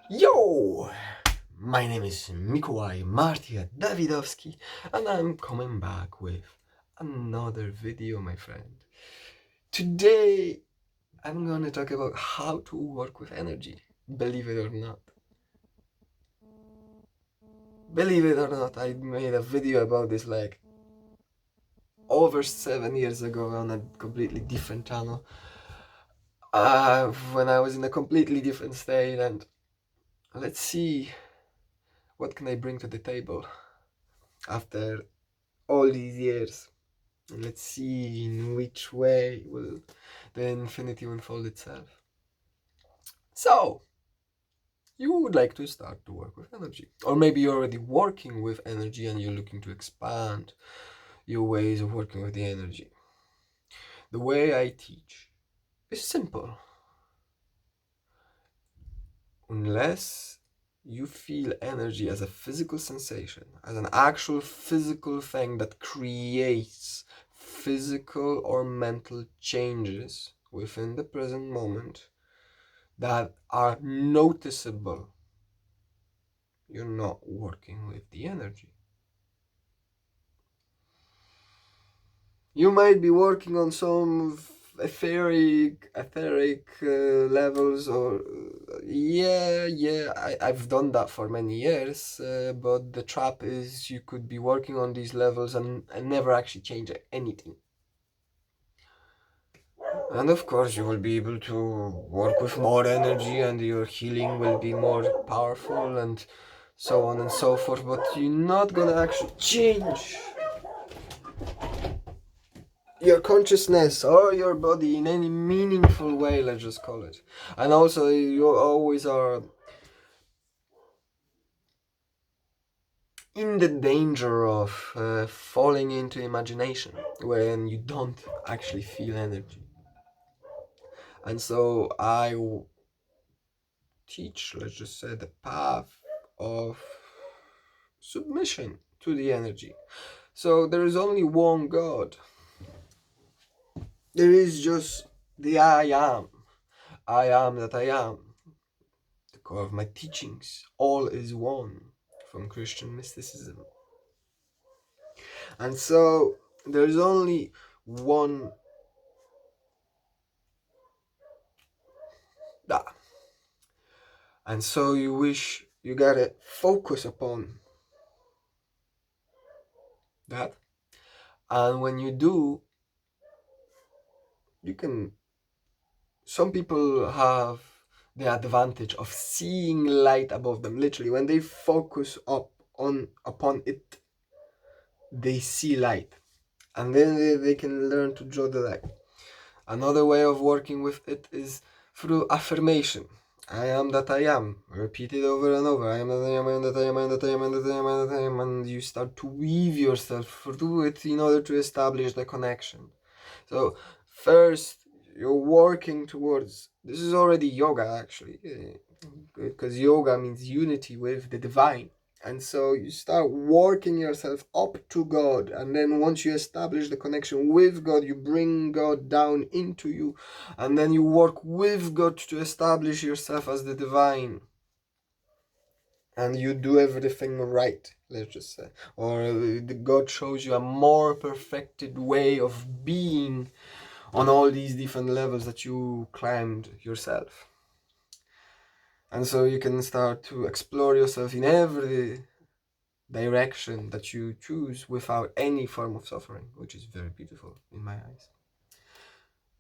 Yo! My name is Mikołaj Martia Dawidowski and I'm coming back with another video, my friend. Today I'm gonna talk about how to work with energy, believe it or not. Believe it or not, I made a video about this like over 7 years ago on a completely different channel. When I was in a completely different state, and let's see what can I bring to the table after all these years. And let's see in which way will the infinity unfold itself. So, you would like to start to work with energy. Or maybe you're already working with energy and you're looking to expand your ways of working with the energy. The way I teach is simple. Unless you feel energy as a physical sensation, as an actual physical thing that creates physical or mental changes within the present moment that are noticeable, you're not working with the energy. You might be working on some etheric levels, or I've done that for many years, but the trap is you could be working on these levels and never actually change anything. And of course you will be able to work with more energy and your healing will be more powerful and so on and so forth, but you're not gonna actually change your consciousness or your body in any meaningful way, let's just call it. And also you always are in the danger of falling into imagination when you don't actually feel energy. And so I teach, let's just say, the path of submission to the energy. So there is only one God. There is just the I am that I am. The core of my teachings, all is one, from Christian mysticism. And so there's only one da. And so you gotta focus upon that. And when you do, you can, some people have the advantage of seeing light above them. Literally, when they focus upon it, they see light. And then they can learn to draw the light. Another way of working with it is through affirmation. I am that I am. Repeat it over and over. I am that I am, I am that I am, I am that I am, I am that I am, I am that I am. And you start to weave yourself through it in order to establish the connection. So first, you're working towards, this is already yoga actually, because yoga means unity with the divine. And so you start working yourself up to God, and then once you establish the connection with God, you bring God down into you, and then you work with God to establish yourself as the divine, and you do everything right, let's just say. Or God shows you a more perfected way of being on all these different levels that you climbed yourself. And so you can start to explore yourself in every direction that you choose without any form of suffering, which is very beautiful in my eyes.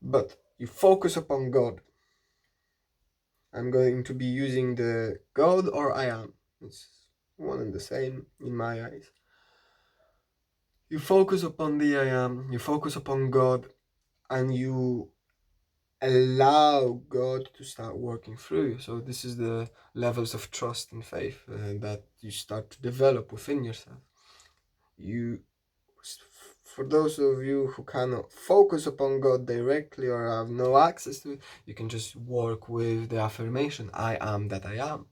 But you focus upon God. I'm going to be using the God or I am. It's one and the same in my eyes. You focus upon the I am, you focus upon God, and you allow God to start working through you. So this is the levels of trust and faith that you start to develop within yourself. For those of you who cannot focus upon God directly or have no access to it, you can just work with the affirmation, I am that I am.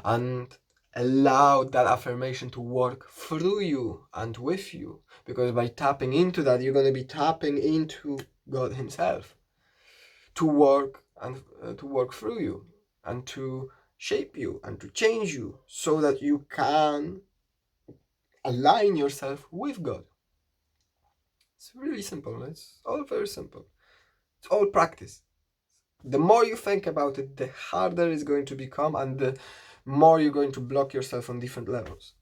And allow that affirmation to work through you and with you. Because by tapping into that, you're going to be tapping into God himself to work and to work through you and to shape you and to change you so that you can align yourself with God. It's really simple. It's all very simple. It's all practice. The more you think about it, the harder it's going to become, and the more you're going to block yourself on different levels.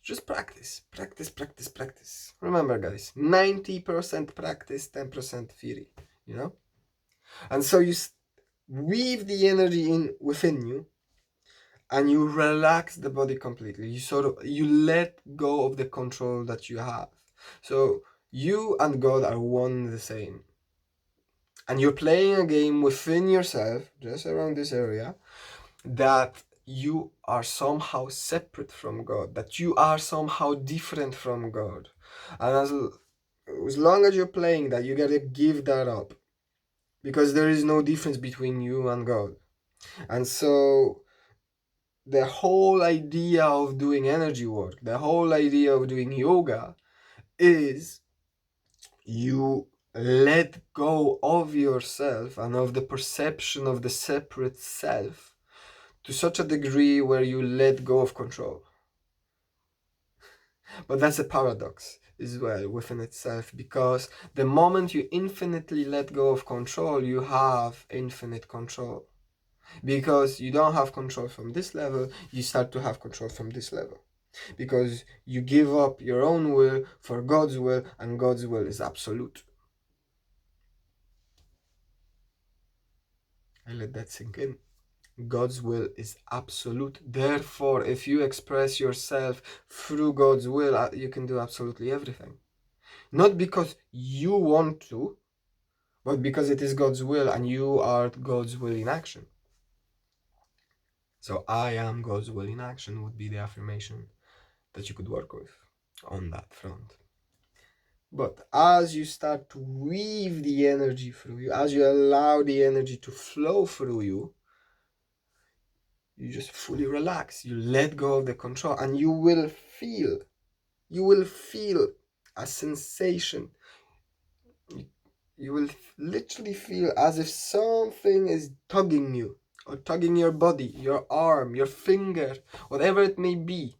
Just practice, practice, practice, practice. Remember, guys, 90% practice, 10% theory, you know? And so you weave the energy in within you, and you relax the body completely. You let go of the control that you have. So you and God are one and the same. And you're playing a game within yourself, just around this area, that you are somehow separate from God, that you are somehow different from God. And as long as you're playing that, you gotta give that up. Because there is no difference between you and God. And so the whole idea of doing energy work, the whole idea of doing yoga is you let go of yourself and of the perception of the separate self to such a degree where you let go of control. But that's a paradox as well within itself, because the moment you infinitely let go of control, you have infinite control. Because you don't have control from this level, you start to have control from this level. Because you give up your own will for God's will, and God's will is absolute. I let that sink in. God's will is absolute. Therefore, if you express yourself through God's will, you can do absolutely everything. Not because you want to, but because it is God's will and you are God's will in action. So I am God's will in action would be the affirmation that you could work with on that front. But as you start to weave the energy through you, as you allow the energy to flow through you, you just fully relax. You let go of the control, and you will feel a sensation. You will literally feel as if something is tugging you, or tugging your body, your arm, your finger, whatever it may be.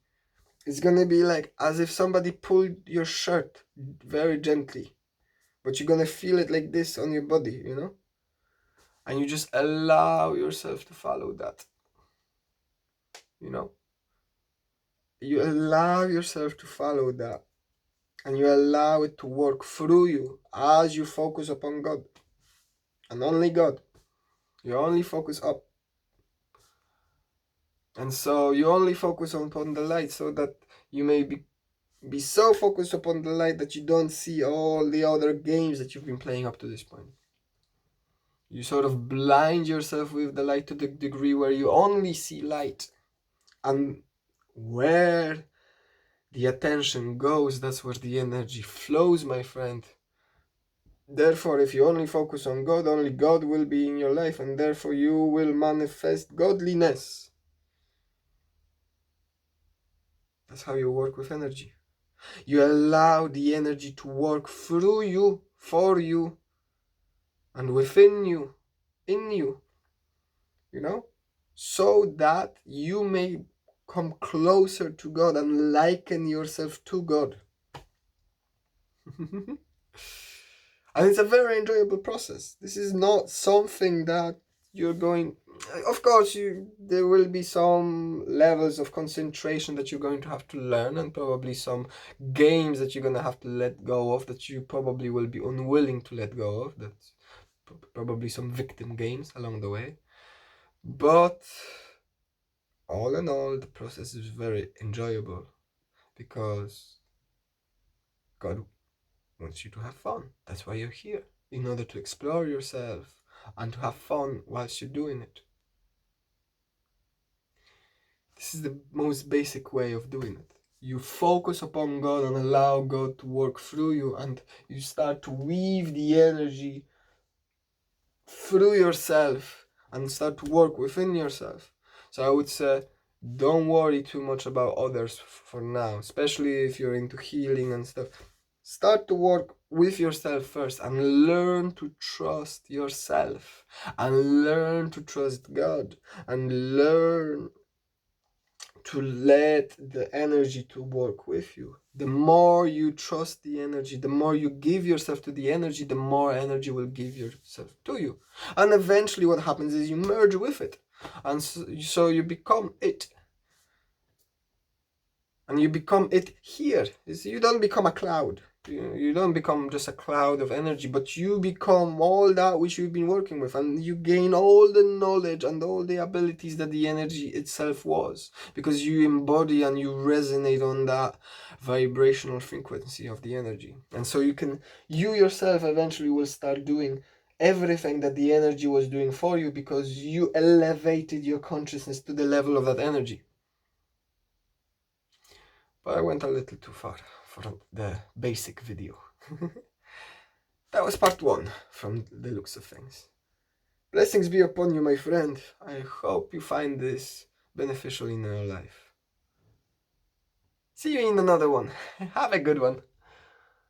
It's gonna be like as if somebody pulled your shirt very gently, but you're gonna feel it like this on your body, you know? And you just allow yourself to follow that, you know? You allow yourself to follow that, and you allow it to work through you as you focus upon God and only God. You only focus up. And so you only focus upon the light, so that you may be so focused upon the light that you don't see all the other games that you've been playing up to this point. You sort of blind yourself with the light to the degree where you only see light. And where the attention goes, that's where the energy flows, my friend. Therefore, if you only focus on God, only God will be in your life, and therefore you will manifest godliness. That's how you work with energy. You allow the energy to work through you, for you, and within you, in you, you know, so that you may come closer to God and liken yourself to God. And it's a very enjoyable process. This is not something that you're going... Of course, there will be some levels of concentration that you're going to have to learn, and probably some games that you're going to have to let go of, that you probably will be unwilling to let go of. That's probably some victim games along the way. But all in all, the process is very enjoyable, because God wants you to have fun. That's why you're here, in order to explore yourself and to have fun whilst you're doing it. This is the most basic way of doing it. You focus upon God and allow God to work through you, and you start to weave the energy through yourself and start to work within yourself. So I would say, don't worry too much about others for now, especially if you're into healing and stuff. Start to work with yourself first and learn to trust yourself and learn to trust God and learn to let the energy to work with you. The more you trust the energy, the more you give yourself to the energy, the more energy will give yourself to you. And eventually what happens is you merge with it. And so you become it. And you become it here. You don't become a cloud. You don't become just a cloud of energy, but you become all that which you've been working with, and you gain all the knowledge and all the abilities that the energy itself was, because you embody and you resonate on that vibrational frequency of the energy. And so you yourself eventually will start doing everything that the energy was doing for you, because you elevated your consciousness to the level of that energy. But I went a little too far for the basic video. That was part 1 from the looks of things. Blessings be upon you, my friend. I hope you find this beneficial in your life. See you in another one. Have a good one.